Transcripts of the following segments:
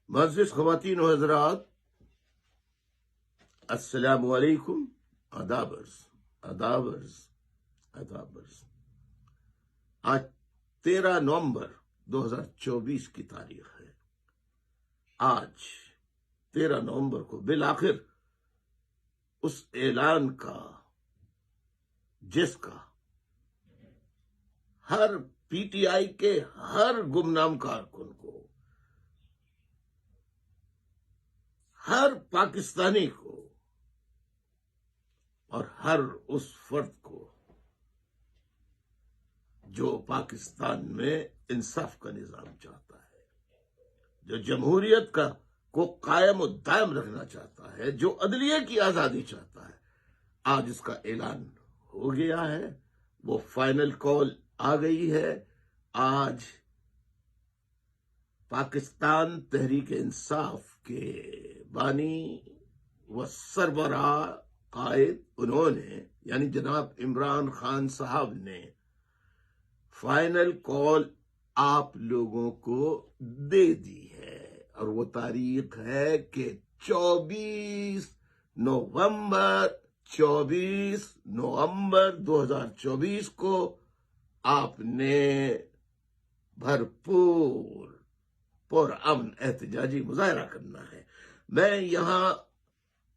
معزز خواتین و حضرات، السلام علیکم. آدابرز. آج 13 نومبر 2024 کی تاریخ ہے. آج 13 نومبر کو بالآخر اس اعلان کا جس کا ہر پی ٹی آئی کے ہر گمنام کارکن کو، ہر پاکستانی کو اور ہر اس فرد کو جو پاکستان میں انصاف کا نظام چاہتا ہے، جو جمہوریت کو قائم و دائم رکھنا چاہتا ہے، جو عدلیہ کی آزادی چاہتا ہے، آج اس کا اعلان ہو گیا ہے. وہ فائنل کال آ گئی ہے. آج پاکستان تحریک انصاف کے بانی و سربراہ قائد انہوں نے، یعنی جناب عمران خان صاحب نے فائنل کال آپ لوگوں کو دے دی ہے. اور وہ تاریخ ہے کہ 24 نومبر 2024 کو آپ نے بھرپور پرامن احتجاجی مظاہرہ کرنا ہے. میں یہاں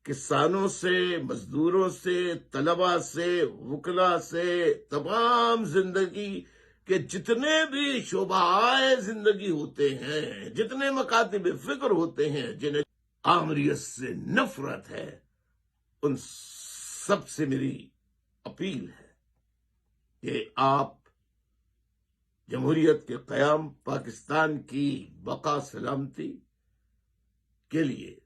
کسانوں سے، مزدوروں سے، طلباء سے، وکلاء سے، تمام زندگی کے جتنے بھی شعبۂ زندگی ہوتے ہیں، جتنے مکاتب فکر ہوتے ہیں، جنہیں آمریت سے نفرت ہے، ان سب سے میری اپیل ہے کہ آپ جمہوریت کے قیام، پاکستان کی بقا سلامتی کے لیے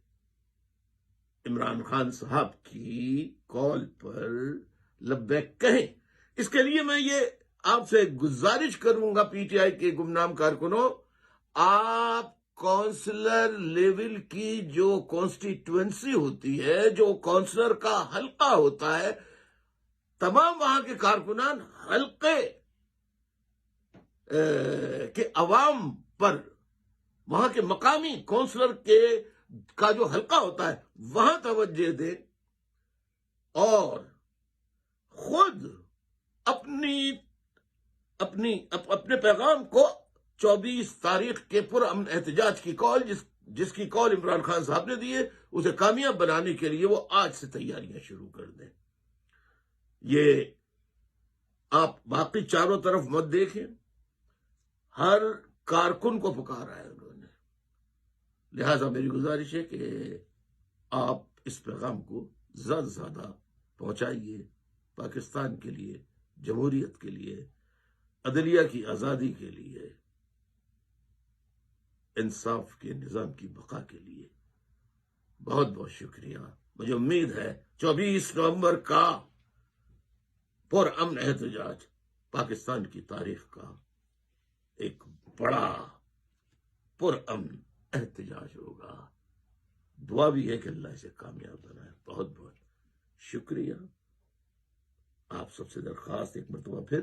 عمران خان صاحب کی کال پر لبیک کہیں. اس کے لیے میں یہ آپ سے گزارش کروں گا، پی ٹی آئی کے گمنام کارکنوں، آپ کونسلر لیول کی جو کانسٹیٹوئنسی ہوتی ہے، جو کونسلر کا حلقہ ہوتا ہے، تمام وہاں کے کارکنان حلقے کے عوام پر، وہاں کے مقامی کونسلر کا جو حلقہ ہوتا ہے وہاں توجہ دیں اور خود اپنے پیغام کو 24 تاریخ کے پرامن احتجاج کی کال، جس کی کال عمران خان صاحب نے دی ہے، اسے کامیاب بنانے کے لیے وہ آج سے تیاریاں شروع کر دیں. یہ آپ باقی چاروں طرف مت دیکھیں، ہر کارکن کو پکارا ہے انہوں نے. لہذا میری گزارش ہے کہ آپ اس پیغام کو زیادہ سے زیادہ پہنچائیے. پاکستان کے لیے، جمہوریت کے لیے، عدلیہ کی آزادی کے لیے، انصاف کے نظام کی بقا کے لیے. بہت بہت شکریہ. مجھے امید ہے 24 نومبر کا پرامن احتجاج پاکستان کی تاریخ کا ایک بڑا پرامن احتجاج ہوگا. دعا بھی ہے کہ اللہ اسے کامیاب بنائے. بہت بہت شکریہ. آپ سب سے درخواست ایک مرتبہ پھر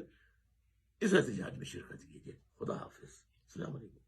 اس احتجاج میں شرکت کیجیے. خدا حافظ. السلام علیکم.